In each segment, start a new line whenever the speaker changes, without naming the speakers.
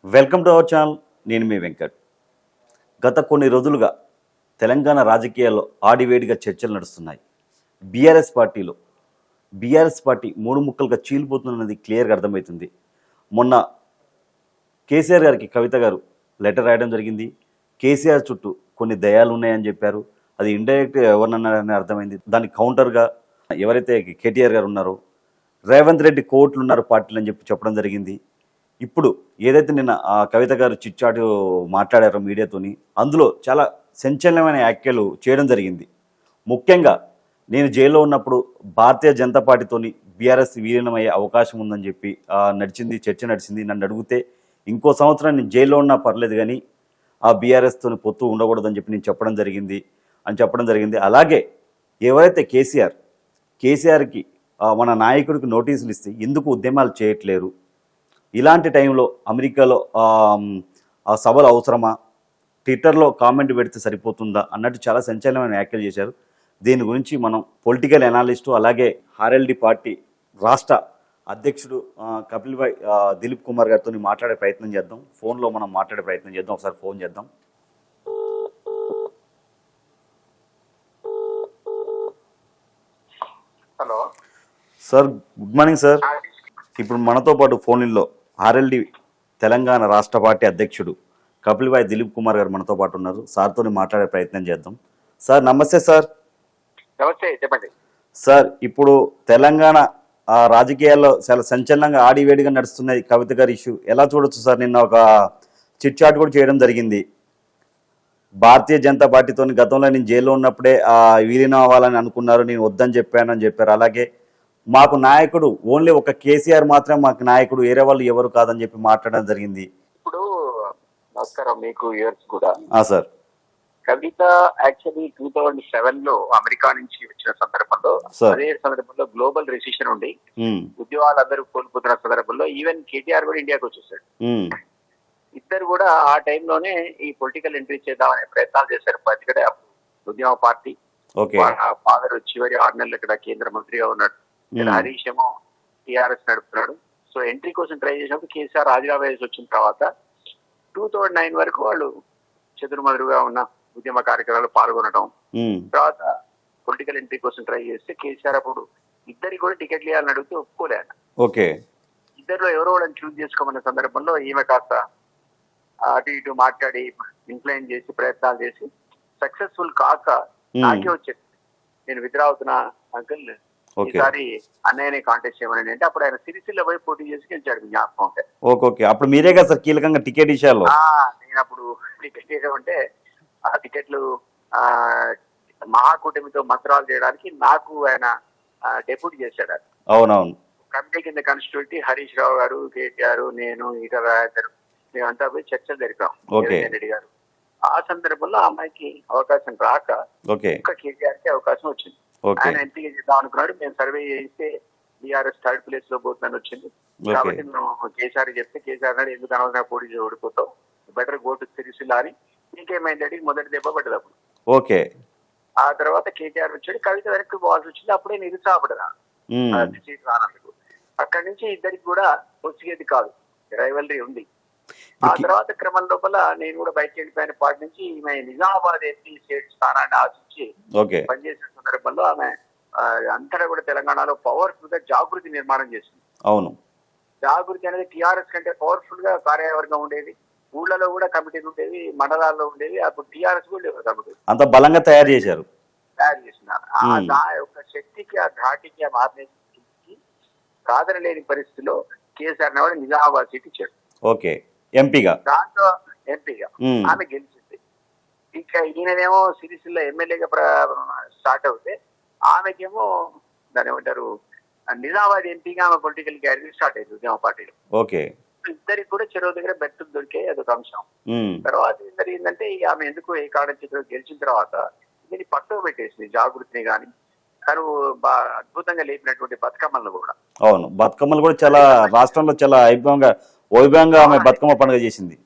Welcome to our channel. నేను మీ వెంకట్. గత కొన్ని రోజులుగా తెలంగాణ రాజకీయాల్లో ఆడివేడిగా చర్చలు నడుస్తున్నాయి. బీఆర్ఎస్ పార్టీ మూడు ముక్కలుగా చీలిపోతున్నది క్లియర్గా అర్థమవుతుంది. మొన్న కేసీఆర్ గారికి కవిత గారు లెటర్ రాయడం జరిగింది. కేసీఆర్ చుట్టూ కొన్ని దయాలు ఉన్నాయని చెప్పారు. అది ఇండైరెక్ట్ ఎవరినన్నారని అర్థమైంది. దానికి కౌంటర్గా ఎవరైతే కేటీఆర్ గారు ఉన్నారో రేవంత్ రెడ్డి కోట్లు ఉన్నారు పార్టీలు అని చెప్పడం జరిగింది. ఇప్పుడు ఏదైతే నిన్న ఆ కవిత గారు చిట్చాటు మాట్లాడారో మీడియాతోని, అందులో చాలా సంచలనమైన వ్యాఖ్యలు చేయడం జరిగింది. ముఖ్యంగా నేను జైల్లో ఉన్నప్పుడు భారతీయ జనతా పార్టీతోని బీఆర్ఎస్ విలీనమయ్యే అవకాశం ఉందని చెప్పి చర్చ నడిచింది. నన్ను అడిగితే ఇంకో సంవత్సరం నేను జైల్లో ఉన్నా పర్లేదు కానీ ఆ బీఆర్ఎస్తోని పొత్తు ఉండకూడదని చెప్పి నేను చెప్పడం జరిగింది. అలాగే ఎవరైతే కేసీఆర్కి మన నాయకుడికి నోటీసులు ఇస్తే ఎందుకు ఉద్యమాలు చేయట్లేరు, ఇలాంటి టైంలో అమెరికాలో సభలు అవసరమా, ట్విట్టర్లో కామెంట్ పెడితే సరిపోతుందా అన్నట్టు చాలా సంచలనమైన వ్యాఖ్యలు చేశారు. దీని గురించి మనం పొలిటికల్ అనాలిస్టు అలాగే ఆర్ఎల్డి పార్టీ రాష్ట్ర అధ్యక్షుడు కపిల్ భాయ్ దిలీప్ కుమార్ గారితో మాట్లాడే ప్రయత్నం చేద్దాం. ఫోన్లో మనం మాట్లాడే ప్రయత్నం చేద్దాం. ఒకసారి ఫోన్ చేద్దాం.
Hello
sir, good morning sir. ఇప్పుడు మనతో పాటు ఫోన్లో ఆర్ఎల్డి తెలంగాణ రాష్ట్ర పార్టీ అధ్యక్షుడు కపిల్ భాయ్ దిలీప్ కుమార్ గారు మనతో పాటు ఉన్నారు. సార్తో మాట్లాడే ప్రయత్నం చేద్దాం. సార్ నమస్తే. సార్
నమస్తే, చెప్పండి.
సార్, ఇప్పుడు తెలంగాణ రాజకీయాల్లో చాలా సంచలనంగా ఆడివేడిగా నడుస్తున్నది కవిత గారి ఇష్యూ. ఎలా చూడొచ్చు సార్? నిన్న ఒక చిట్ చాట్ కూడా చేయడం జరిగింది. భారతీయ జనతా పార్టీతో గతంలో నేను జైల్లో ఉన్నప్పుడే విలీనం అవ్వాలని అనుకున్నారు, నేను వద్దని చెప్పానని చెప్పారు. అలాగే మాకు నాయకుడు ఓన్లీ ఒక కేసీఆర్ మాత్రం మాకు నాయకుడు, వేరే వాళ్ళు ఎవరు కాదని చెప్పి మాట్లాడడం జరిగింది.
ఇప్పుడు నమస్కారం మీకు ఇయర్స్ కూడా.
సార్,
కవిత యాక్చువల్లీ 2007 లో అమెరికా నుంచి వచ్చిన సందర్భంలో, అదే సందర్భంలో గ్లోబల్ రెసిషన్ ఉండి ఉద్యోగాలందరూ కోల్పోతున్న సందర్భంలో ఈవెన్ కేటీఆర్ కూడా ఇండియాకి వచ్చేసాడు. ఇద్దరు కూడా ఆ టైంలోనే ఈ పొలిటికల్ ఎంట్రీ చేద్దామనే ప్రయత్నాలు చేశారు. ఎందుకంటే ఉద్యమ పార్టీ ఫాదర్ చివరి 6 నెలలు ఇక్కడ కేంద్ర మంత్రిగా ఉన్నాడు. హరీష్ ఏమో టీఆర్ఎస్ నడుపుతున్నాడు. సో ఎంట్రీ కోసం ట్రై చేసినప్పుడు కేసీఆర్ రాజీనామా చేసి వచ్చిన తర్వాత 2009 వరకు వాళ్ళు చెదురుమదురుగా ఉన్న ఉద్యమ కార్యక్రమాలు పాల్గొనడం, తర్వాత పొలిటికల్ ఎంట్రీ కోసం ట్రై చేస్తే కేసీఆర్ అప్పుడు ఇద్దరికి కూడా టికెట్లు ఇవ్వాలని అడిగితే ఒప్పుకోలేదు. ఇద్దరిలో ఎవరో వాళ్ళని చూస్ చేసుకోమన్న సందర్భంలో ఈమె కాస్త అటు ఇటు మాట్లాడి ఇన్ఫ్లుయెన్స్ చేసి ప్రయత్నాలు చేసి సక్సెస్ఫుల్ కాక నాకే వచ్చేది, నేను విత్డ్రా అవుతున్నా అంకుల్, ఈసారి అన్నయ్యనే కాంటెస్ట్ చేయమని. అంటే అప్పుడు ఆయన సిరిసిల్ల పోయి పోటీ చేసి గెలిచాడు, జ్ఞాపకం ఉంటే.
అప్పుడు మీరే కదా సార్ కీలకంగా టికెట్ ఇచ్చారు.
నేను అప్పుడు టికెట్ ఇవ్వమంటే ఆ టికెట్లు మహాకూటమితో మంత్రాలు చేయడానికి నాకు ఆయన డెప్యూటీ చేశాడు.
అవునవును.
కమిటీ కింద కాన్స్టిట్యూటీ హరీష్ రావు గారు, కేటీఆర్, నేను, ఈటల రాజేందర్ మేమంతా పోయి చర్చలు జరిపాం. రెడ్డి గారు ఆ సందర్భంలో ఆ అమ్మాయికి అవకాశం రాక ఒక్క కేటీఆర్ కి అవకాశం వచ్చింది. ఆయన ఎంపీగా చేద్దాం అనుకున్నాడు. మేము సర్వే చేస్తే బీఆర్ఎస్ థర్డ్ ప్లేస్ లో పోతుందని వచ్చింది. కాబట్టి మేము కేసీఆర్ చెప్తే కేసీఆర్ నాడు ఎందుకు అనవసరంగా పోటీ ఓడిపోతావు, బెటర్ గో టు సిరిసిల్ల అని. ఇంకేమైందంటే మొదటి దెబ్బ పడ్డది అప్పుడు. ఆ తర్వాత కేటీఆర్ వచ్చాడు, కవిత వెనక్కి పోవాల్సి వచ్చింది. అప్పుడే నిరుత్సాహపడ్డా సీట్ రానందుకు. అక్కడి నుంచి ఇద్దరికి కూడా వచ్చేది కాదు, రైవలరీ ఉంది. ఆ తర్వాత క్రమం లోపల నేను కూడా బయటకు వెళ్ళిపోయిన పార్టీ నుంచి ఈమె నిజామాబాద్ ఎంపీ స్టేట్ స్థానాన్ని ఆశించి పనిచేసిన సందర్భంలో ఆమె అంతటా కూడా తెలంగాణలో పవర్ఫుల్ గా జాగృతి నిర్మాణం చేసింది.
అవును,
జాగృతి అనేది టీఆర్ఎస్ కంటే పవర్ఫుల్ గా కార్యవర్గం ఉండేది. ఊళ్ళలో కూడా కమిటీలు ఉండేవి, మండలాల్లో ఉండేవి. అప్పుడు టీఆర్ఎస్ కూడా లేవు, కమిటీ అంత
బలంగా తయారు చేసినారు.
ఆ యొక్క శక్తికి, ఆ ధాటికి, ఆ మార్నేకి కాదనలేని పరిస్థితిలో కేసీఆర్ కూడా నిజామాబాద్ సీట్ ఇచ్చాడు.
ఎంపీగా,
దాంట్లో ఎంపీగా ఆమె గెలిచింది. ఇంకా ఈయననేమో సిరిసిల్ల ఎమ్మెల్యేగా స్టార్ట్ అవుతే ఆమెకేమో దాని ఏమంటారు నిజామాబాద్ ఎంపీగా ఆమె పొలిటికల్ క్యారియర్ స్టార్ట్ అయింది ఉద్యమ పార్టీలో. ఇద్దరికి కూడా చెరువు దగ్గర బెర్తులు దొరికే అదొక అంశం. తర్వాత ఇద్దరు ఏంటంటే ఆమె ఎందుకు ఏ కాడ గెలిచిన తర్వాత దీన్ని పట్టుకు పెట్టేసింది జాగృతిని గాని, తను అద్భుతంగా లేపినటువంటి బతుకమ్మలను కూడా.
అవును, బతుకమ్మలు కూడా చాలా రాష్ట్రంలో చాలా వైభవంగా ఆమె బతుకమ్మ పండుగ చేసింది,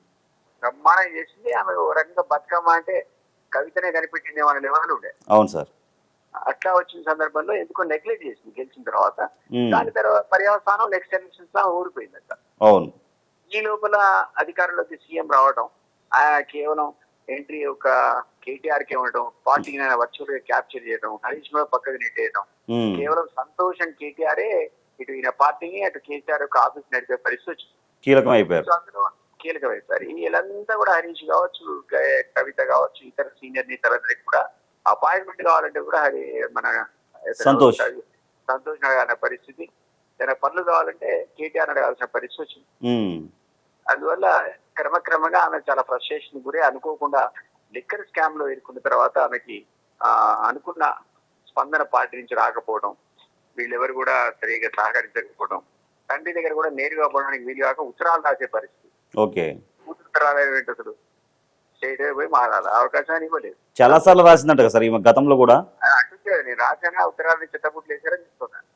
బ్రహ్మాండం చేసింది. ఆమె ఓ రకంగా బతుకమ్మ అంటే కవితనే కనిపెట్టింది అనే లెవెల్ ఉండే.
అవును సార్.
అట్లా వచ్చిన సందర్భంలో ఎందుకో నెగ్లెక్ట్ చేసింది గెలిచిన తర్వాత. దాని తర్వాత పర్యవసానం నెక్స్ట్ ఎలక్షన్స్ ఊరిపోయిందట.
అవును,
ఈ లోపల అధికారంలోకి సీఎం రావడం, ఆ కేవలం ఎంట్రీ ఒక కేటీఆర్ కి ఇవ్వడం, పార్టీని వర్చువల్ గా క్యాప్చర్ చేయడం, హరీష్ రావు పక్కకు నెట్టేయడం, కేవలం సంతోషం కేటీఆరే ఇటు ఈయన పార్టీని అటు కేసీఆర్ యొక్క ఆఫీస్ నడిపే పరిస్థితి వచ్చింది.
కీలకం అయిపోయారు.
అందులో కీలకమైపోయారు. వీళ్ళంతా కూడా హరీష్ కావచ్చు, కవిత కావచ్చు, ఇతర సీనియర్ నేతలందరికీ కూడా అపాయింట్మెంట్ కావాలంటే కూడా మన
సంతోష్
అనే పరిస్థితి, తన పనులు కావాలంటే కేటీఆర్ అడగాల్సిన పరిస్థితి వచ్చింది. అందువల్ల క్రమక్రమంగా ఆమె చాలా ఫ్రస్ట్రేషన్ గురి, అనుకోకుండా లిక్కర్ స్కామ్ లో ఇరుకున్న తర్వాత ఆమెకి అనుకున్న స్పందన పార్టీ నుంచి రాకపోవడం, వీళ్ళెవరు కూడా సరిగా సహకరించకపోవడం, తండ్రి దగ్గర కూడా నేరుగా పోవడానికి వీలు కాక ఉత్తరాలు రాసే పరిస్థితి.
ఓకే,
ఉత్తరాలు అసలు స్టేట్ పోయి మారాలి, అవకాశాన్ని ఇవ్వలేదు.
చాలా సార్లు రాసిందంట కదా సార్ ఈ గతంలో కూడా.
అంటుంది నేను రాశాను, ఆ ఉత్తరాలు చెత్తపుట్లు వేసారని చెప్తున్నాను.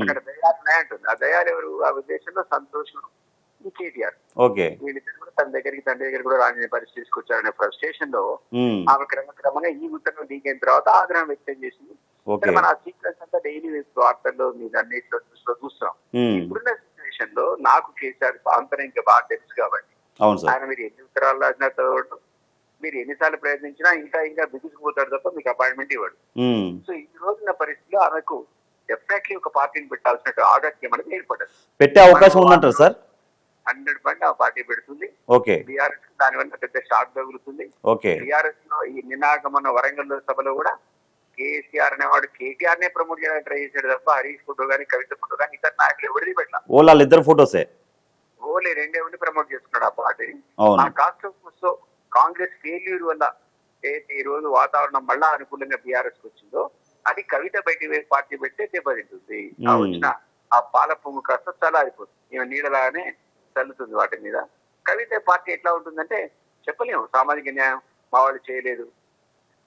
అక్కడ దయాలు ఉన్నాయంటుంది. ఆ దయాలు ఎవరు? ఆ ఉద్దేశంలో సంతోషం, కేటీఆర్.
ఓకే,
వీళ్ళిద్దరు కూడా తన దగ్గరికి తండ్రి దగ్గర కూడా రాని పరిస్థితి తీసుకొచ్చారనే ఫ్రస్ట్రేషన్ లో ఆమె క్రమక్రమంగా ఈ ఉత్తరం దిగిన తర్వాత ఆగ్రహం వ్యక్తం చేసింది. మన సీక్రెట్స్ అంతా డైలీ వార్తల్లో మీద అన్నింటిలో చూస్తాం. ఇప్పుడున్న సిచ్యువేషన్ లో నాకు కేసీఆర్ ఆంతరం ఇంకా బాగా తెలుసు కాబట్టి ఆయన మీరు ఎన్ని ఉత్తరాలు రాసినా చదవడం, మీరు ఎన్నిసార్లు ప్రయత్నించినా ఇంకా ఇంకా బిగుసుకుపోతాడు తప్ప మీకు అపాయింట్మెంట్ ఇవ్వడు. సో ఈ రోజున్న పరిస్థితిలో ఆమెకు డెఫినెట్లీ ఒక పార్టీని పెట్టాల్సిన ఆగత్యం అనేది ఏర్పడదు.
పెట్టే అవకాశం ఉందంటారు సార్?
100% ఆ పార్టీ పెడుతుంది. బీఆర్ఎస్ దానివల్ల పెద్ద షాక్ తగులుతుంది. బీఆర్ఎస్ లో ఈ నినాగమన వరంగల్ సభలో కూడా కేసీఆర్ అనేవాడు కేటీఆర్ నే ప్రమోట్ చేయడానికి ట్రై చేశాడు తప్ప హరీష్ ఫోటో గానీ కవిత ఫోటో గానీ ఇతర నాయకులు ఎవరిది పెట్టినా
వాళ్ళిద్దరు ఫోటోసే
ఓన్లీ రెండే ఉండి ప్రమోట్ చేస్తున్నాడు ఆ పార్టీని. ఆ కాస్ట్ ఆఫ్ కాంగ్రెస్ ఫెయిల్యూర్ వల్ల ఏదైతే ఈ రోజు వాతావరణం మళ్ళా అనుకూలంగా బీఆర్ఎస్ కి వచ్చిందో అది కవిత బయట పార్టీ పెడితే దెబ్బతింటుంది. ఆ వచ్చిన ఆ పాల పొంగు కాస్త చల్లారిపోతుంది, ఈమె నీడలాగానే చల్లుతుంది వాటి మీద. కవిత పార్టీ ఎట్లా ఉంటుందంటే చెప్పలేము. సామాజిక న్యాయం మా వాళ్ళు చేయలేదు,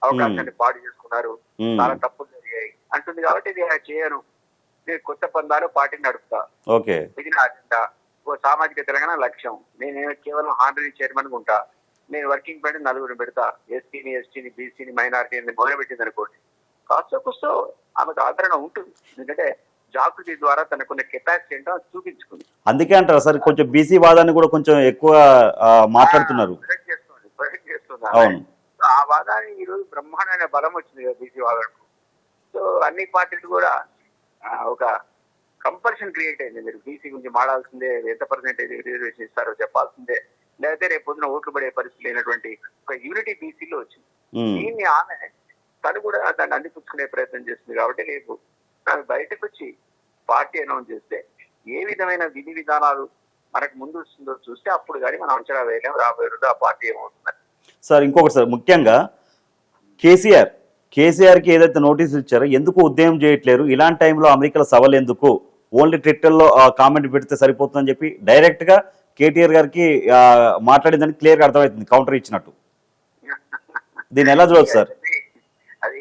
అవకాశాన్ని పాడు చేసుకున్నారు, చాలా తప్పులు జరిగాయి అంటుంది కాబట్టి ఇది చేయను, నేను కొత్త పందాలు పార్టీని నడుపుతా, ఇది నా అజెండా, ఓ సామాజిక తెలంగాణ లక్ష్యం, నేను కేవలం ఆనరీ చైర్మన్ ఉంటా, నేను వర్కింగ్ పెట్టి నలుగురిని పెడతా, ఎస్టీని బీసీని మైనారిటీని మొదలుపెట్టింది అనుకోండి, కాస్తో ఆమెకు ఆదరణ ఉంటుంది. ఎందుకంటే జాగృతి ద్వారా తనకున్న కెపాసిటీ ఏంటో చూపించుకుంది.
అందుకే అంటారు సార్ కొంచెం బీసీ వాదాన్ని కూడా కొంచెం ఎక్కువ మాట్లాడుతున్నారు.
ప్రొజెక్ట్ చేస్తుంది. ఆ వాదాన్ని ఈ రోజు బ్రహ్మాండమైన బలం వచ్చింది కదా బీసీ వాదానికి. సో అన్ని పార్టీలు కూడా ఒక కంపల్షన్ క్రియేట్ అయింది. మీరు బీసీ గురించి మాడాల్సిందే, ఎంత పర్సెంటేజ్ రిజర్వేషన్ ఇస్తారో చెప్పాల్సిందే, లేకపోతే రేపు పొద్దున ఓట్లు పడే పరిస్థితి లేనటువంటి ఒక యూనిటీ బీసీలో వచ్చింది. దీన్ని ఆమె తను కూడా దాన్ని అందిపుచ్చుకునే ప్రయత్నం చేస్తుంది. కాబట్టి రేపు ఆమె బయటకు వచ్చి పార్టీ అనౌన్స్ చేస్తే ఏ విధమైన విధి విధానాలు మనకు ముందు వస్తుందో చూస్తే అప్పుడు కానీ మనం అంచనా వేయలేం రాబోయే రోజు ఆ పార్టీ ఏమవుతుందని.
సార్ ఇంకొకటి సార్, ముఖ్యంగా కేసీఆర్కి ఏదైతే నోటీసులు ఇచ్చారో ఎందుకు ఉద్యమం చేయట్లేరు, ఇలాంటి టైంలో అమెరికాలో సవాల్ ఎందుకు, ఓన్లీ ట్విట్టర్లో కామెంట్ పెడితే సరిపోతుందని చెప్పి డైరెక్ట్ గా కేటీఆర్ గారికి మాట్లాడిందని క్లియర్ గా అర్థమవుతుంది, కౌంటర్ ఇచ్చినట్టు. దీన్ని ఎలా చూడవచ్చు సార్?
అది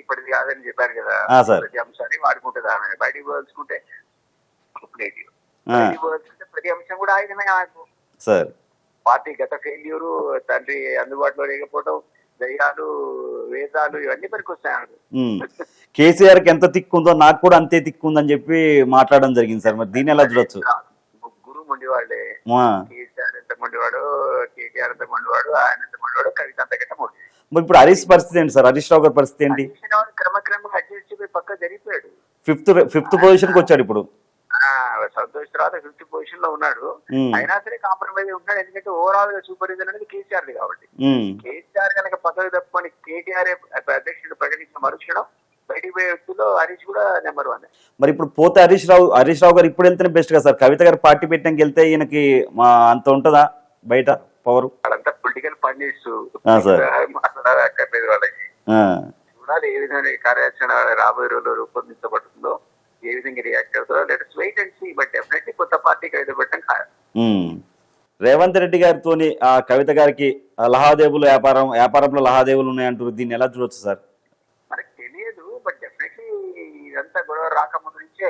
ఇప్పటిది కాదని చెప్పారు కదా, ప్రతి అంశాన్ని వాడుకుంటుంది ఆమె. బయటికి పోల్చుకుంటే ప్రతి అంశం కూడా ఆయుధమే
సార్.
పార్టీ గత ఫెయిల్యూరు, తండ్రి అందుబాటులో లేకపోవడం, దయ్యాలు, వేదాలు ఇవన్నీ పనికొస్తాయి.
కేసీఆర్ కి ఎంత తిక్కుందో నాకు కూడా అంతే తిక్కుందని చెప్పి మాట్లాడడం జరిగింది సార్. మరి దీన్ని ఎలా చూడొచ్చు?
ముగ్గురు మొండివాళ్లే. కేసీఆర్ ఎంత మొండివాడు, కేటీఆర్ ఎంత మొండివాడు, ఆయన ఎంత మొండివాడు, కవిత అంతకంటే మొండి.
ఇప్పుడు హరీష్ పరిస్థితి ఏంటి సార్? హరీష్ రావు గారి పరిస్థితి ఏంటి?
క్రమక్రమంగా అడ్జస్ట్ అయిపోయి పక్క జరిగిపోయాడు.
ఫిఫ్త్ పొజిషన్ కి వచ్చాడు ఇప్పుడు.
సంతోష్ తర్వాత 5th పొజిషన్ లో ఉన్నాడు. అయినా సరే కాంప్రమైజ్ ఉన్నాడు. ఎందుకంటే ఓవరాల్ గా సూపర్విజన్ అనేది కేసీఆర్ కాబట్టి. కేసీఆర్ కనుక పదవి తప్పని కేటీఆర్ అధ్యక్షుడు ప్రకటించిన మరుక్షణం బయటికి పోయే వ్యక్తుల్లో హరీష్ కూడా నెంబర్ 1.
మరి ఇప్పుడు పోతే హరీష్ రావు గారు ఇప్పుడు వెళ్తేనే బెస్ట్ కదా సార్? కవిత గారు పార్టీ పెట్టడానికి వెళ్తే ఈయనకి అంత ఉంటుందా బయట పవర్?
వాళ్ళంతా పొలిటికల్ పండిట్స్ మాట్లాడక్కర్లేదు వాళ్ళకి. చూడాలి ఏ విధంగా కార్యాచరణ రాబోయే రోజుల్లో రూపొందించబడుతుందో, ఏ విధంగా రియాక్ట్ అవుతారో. Let's wait and see. But definitely కొత్త పార్టీ కవిత పెట్టడం ఖాయం.
రేవంత్ రెడ్డి గారితో కవిత గారికి వ్యాపారంలో లావాదేవీలు ఉన్నాయంటారు. దీన్ని ఎలా చూడొచ్చు సార్?
మనకు తెలియదు. బట్ డెఫినెట్లీ ఇదంతా గొడవ రాకముందు నుంచే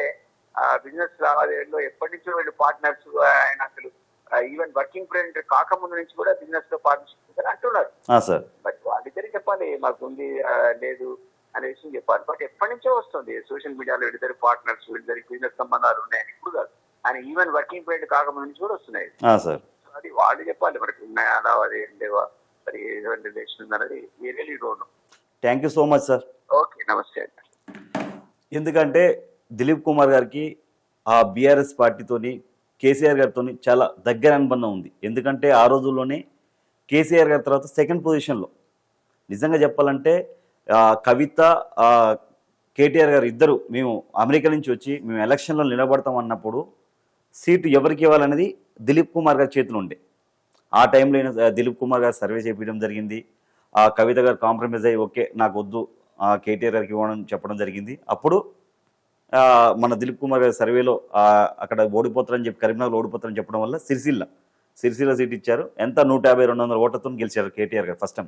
బిజినెస్ లావాదేవీల్లో ఎప్పటి నుంచో వీళ్ళు పార్ట్నర్స్, ఆయన అసలు ఈవెన్ వర్కింగ్ ప్రెసిడెంట్ కాకముందు నుంచి కూడా బిజినెస్ లో పార్ట్నర్షిప్ అంటున్నారు. బట్ వాళ్ళిద్దరికి చెప్పాలి మాకు ఉంది లేదు అనే విషయం చెప్పాలి. బట్ ఎప్పటి నుంచో వస్తుంది సోషల్ మీడియాలో వీళ్ళిద్దరు పార్ట్నర్స్, వీళ్ళిద్దరికి బిజినెస్ సంబంధాలు ఉన్నాయని ఇప్పుడు కాదు. ఆయన ఈవెన్ వర్కింగ్ ప్రెసిడెంట్ కాకముందు నుంచి కూడా వస్తున్నాయి.
సార్
అది వాళ్ళు చెప్పాలి మనకి ఉన్నాయా అది లేవా మరి ఏటువంటి రిలేషన్ ఉందన్నది really don't know.
Thank you so much sir.
Okay, నమస్తే అండి.
ఎందుకంటే దిలీప్ కుమార్ గారికి ఆ బీఆర్ఎస్ పార్టీతోని కేసీఆర్ గారితో చాలా దగ్గర అనుబంధం ఉంది. ఎందుకంటే ఆ రోజుల్లోనే కేసీఆర్ గారి తర్వాత సెకండ్ పొజిషన్లో నిజంగా చెప్పాలంటే కవిత కేటీఆర్ గారు ఇద్దరు మేము అమెరికా నుంచి వచ్చి మేము ఎలక్షన్లో నిలబడతాం అన్నప్పుడు సీటు ఎవరికి ఇవ్వాలనేది దిలీప్ కుమార్ గారి చేతిలో ఉండే. ఆ టైంలో దిలీప్ కుమార్ గారు సర్వే చేపించడం జరిగింది. ఆ కవిత గారు కాంప్రమైజ్ అయ్యి ఓకే నాకు వద్దు కేటీఆర్ గారికి ఇవ్వడం చెప్పడం జరిగింది. అప్పుడు మన దిలీప్ కుమార్ గారి సర్వేలో అక్కడ ఓడిపోతారని చెప్పి కరీంనగర్ ఓడిపోతారని చెప్పడం వల్ల సిరిసిల్ల సీట్ ఇచ్చారు. ఎంత 150-200 ఓట్లతో గెలిచారు కేటీఆర్ గారు ఫస్ట్ టైం.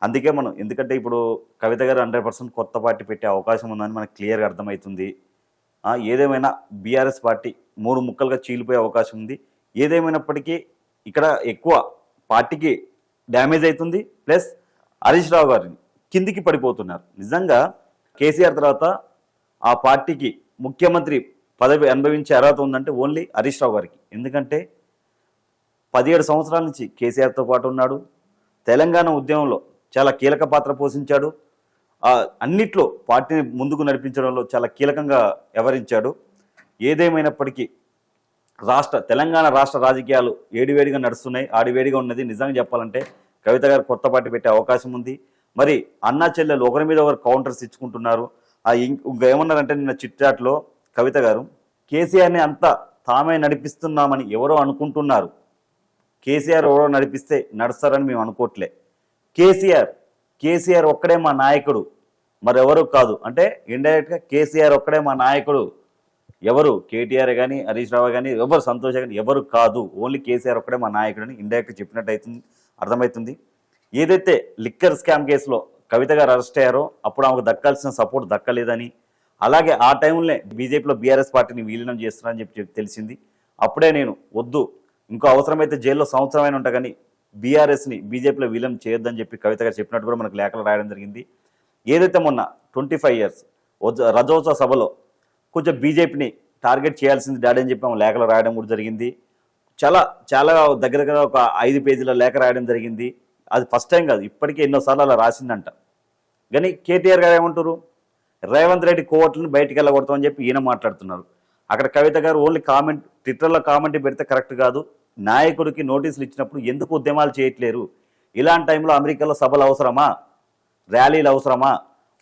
అందుకే మనం ఎందుకంటే ఇప్పుడు కవిత గారు 100% కొత్త పార్టీ పెట్టే అవకాశం ఉందని మనకు క్లియర్గా అర్థమవుతుంది. ఏదేమైనా బీఆర్ఎస్ పార్టీ 3 ముక్కలుగా చీలిపోయే అవకాశం ఉంది. ఏదేమైనప్పటికీ ఇక్కడ ఎక్కువ పార్టీకి డ్యామేజ్ అవుతుంది. ప్లస్ హరీష్ రావు గారిని కిందికి పడిపోతున్నారు. నిజంగా కేసీఆర్ తర్వాత ఆ పార్టీకి ముఖ్యమంత్రి పదవి అనుభవించే అర్హత ఉందంటే ఓన్లీ హరీష్ రావు గారికి. ఎందుకంటే 17 సంవత్సరాల నుంచి కేసీఆర్తో పాటు ఉన్నాడు. తెలంగాణ ఉద్యమంలో చాలా కీలక పాత్ర పోషించాడు. అన్నిట్లో పార్టీని ముందుకు నడిపించడంలో చాలా కీలకంగా వ్యవహరించాడు. ఏదేమైనప్పటికీ తెలంగాణ రాష్ట్ర రాజకీయాలు ఏడివేడిగా నడుస్తున్నాయి. ఆడివేడిగా ఉన్నది. నిజంగా చెప్పాలంటే కవిత గారు కొత్త పార్టీ పెట్టే అవకాశం ఉంది. మరి అన్నా చెల్లెలు ఒకరి మీద ఒకరు కౌంటర్స్ ఇచ్చుకుంటున్నారు. ఇంకా ఏమన్నారంటే నిన్న చిట్చాట్లో కవిత గారు కేసీఆర్ని అంతా తామే నడిపిస్తున్నామని ఎవరో అనుకుంటున్నారు. కేసీఆర్ ఎవరో నడిపిస్తే నడుస్తారని మేము అనుకోవట్లే. కేసీఆర్ ఒక్కడే మా నాయకుడు, మరెవరు కాదు అంటే ఇండైరెక్ట్గా కేసీఆర్ ఒక్కడే మా నాయకుడు. ఎవరు కేటీఆర్ కానీ హరీష్ రావు కానీ ఎవరు సంతోష్ కానీ ఎవరు కాదు, ఓన్లీ కేసీఆర్ ఒక్కడే మా నాయకుడు అని ఇండైరెక్ట్గా చెప్పినట్టు అవుతుంది, అర్థమవుతుంది. ఏదైతే లిక్కర్ స్కామ్ కేసులో కవిత గారు అరెస్ట్ అయ్యారో అప్పుడు ఆమెకు దక్కాల్సిన సపోర్ట్ దక్కలేదని, అలాగే ఆ టైంలోనే బీజేపీలో బీఆర్ఎస్ పార్టీని విలీనం చేస్తున్నారని చెప్పి తెలిసింది. అప్పుడే నేను వద్దు, ఇంకో అవసరమైతే జైల్లో సంవత్సరమైన ఉంటా కానీ బీఆర్ఎస్ని బీజేపీలో విలీనం చేయొద్దని చెప్పి కవిత గారు చెప్పినట్టు కూడా మనకు లేఖలు రాయడం జరిగింది. ఏదైతే మొన్న 25 years రజోత్సవ సభలో కొంచెం బీజేపీని టార్గెట్ చేయాల్సింది డాడీ అని చెప్పి ఆమె లేఖలు రాయడం కూడా జరిగింది. చాలా దగ్గర ఒక 5 పేజీల లేఖ రాయడం జరిగింది. అది ఫస్ట్ టైం కాదు, ఇప్పటికే ఎన్నోసార్లు అలా రాసిందంట. కానీ కేటీఆర్ గారు ఏమంటారు, రేవంత్ రెడ్డి కోవట్లను బయటికి వెళ్ళగొడతామని చెప్పి ఈయన మాట్లాడుతున్నారు. అక్కడ కవిత గారు ఓన్లీ ట్విట్టర్లో కామెంట్ పెడితే కరెక్ట్ కాదు, నాయకుడికి నోటీసులు ఇచ్చినప్పుడు ఎందుకు ఉద్యమాలు చేయట్లేరు, ఇలాంటి టైంలో అమెరికాలో సభలు అవసరమా, ర్యాలీలు అవసరమా,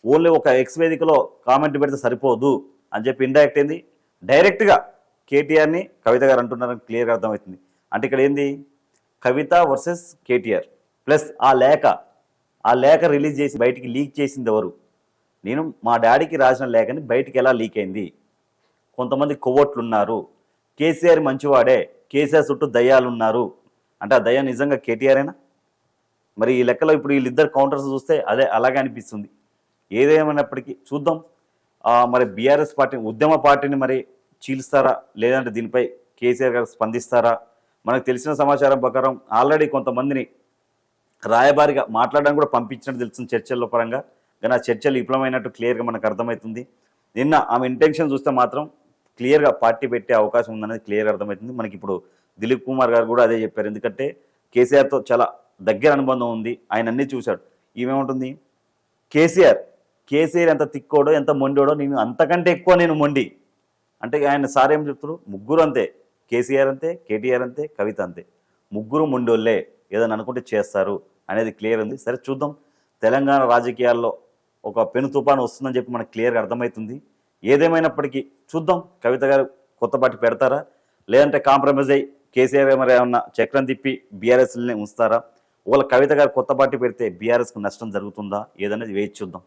ఓన్లీ ఒక ఎక్స్ వేదికలో కామెంట్ పెడితే సరిపోదు అని చెప్పి ఇండైరెక్ట్ ఏంది డైరెక్ట్గా కేటీఆర్ని కవిత గారు అంటున్నారని క్లియర్గా అర్థమవుతుంది. అంటే ఇక్కడ ఏంది కవిత వర్సెస్ కేటీఆర్. ప్లస్ ఆ లేఖ రిలీజ్ చేసి బయటికి లీక్ చేసింది ఎవరు, నేను మా డాడీకి రాసిన లేఖని బయటికి ఎలా లీక్ అయింది, కొంతమంది కొవ్వొట్లున్నారు, కేసీఆర్ మంచివాడే, కేసీఆర్ చుట్టూ దయ్యాలున్నారు అంటే ఆ దయ్య నిజంగా కేటీఆరేనా? మరి ఈ లెక్కలో ఇప్పుడు వీళ్ళిద్దరు కౌంటర్స్ చూస్తే అలాగే అనిపిస్తుంది. ఏదేమైనప్పటికీ చూద్దాం. మరి బీఆర్ఎస్ పార్టీని ఉద్యమ పార్టీని మరి చీల్స్తారా లేదంటే దీనిపై కేసీఆర్ గారు స్పందిస్తారా? మనకు తెలిసిన సమాచారం ప్రకారం ఆల్రెడీ కొంతమందిని రాయబారిగా మాట్లాడడానికి కూడా పంపించినట్టు తెలుస్తుంది చర్చల్లో పరంగా. కానీ ఆ చర్చలు విఫలమైనట్టు క్లియర్గా మనకు అర్థమవుతుంది. నిన్న ఆమె ఇంటెన్షన్ చూస్తే మాత్రం క్లియర్గా పార్టీ పెట్టే అవకాశం ఉందనేది క్లియర్గా అర్థమవుతుంది. మనకి ఇప్పుడు దిలీప్ కుమార్ గారు కూడా అదే చెప్పారు. ఎందుకంటే కేసీఆర్తో చాలా దగ్గర అనుబంధం ఉంది, ఆయన అన్నీ చూశాడు. ఈమెముంటుంది కేసీఆర్ ఎంత తిక్కోడో ఎంత మొండోడో నేను అంతకంటే ఎక్కువ నేను మొండి అంటే ఆయన సార్ ఏం చెప్తారు, ముగ్గురు అంతే, కేసీఆర్ అంతే, కేటీఆర్ అంతే, కవిత అంతే, ముగ్గురు మొండోళ్ళే, ఏదైనా అనుకుంటే చేస్తారు అనేది క్లియర్ ఉంది. సరే చూద్దాం, తెలంగాణ రాజకీయాల్లో ఒక పెను తుఫాను వస్తుందని చెప్పి మనకు క్లియర్గా అర్థమవుతుంది. ఏదేమైనప్పటికీ చూద్దాం, కవిత గారు కొత్త పార్టీ పెడతారా లేదంటే కాంప్రమైజ్ అయ్యి కేసీఆర్ మరి ఏమన్నా చక్రం తిప్పి బీఆర్ఎస్ని ఉంచుతారా? ఒకవేళ కవిత గారు కొత్త పార్టీ పెడితే బీఆర్ఎస్కు నష్టం జరుగుతుందా ఏదనేది వేచి చూద్దాం.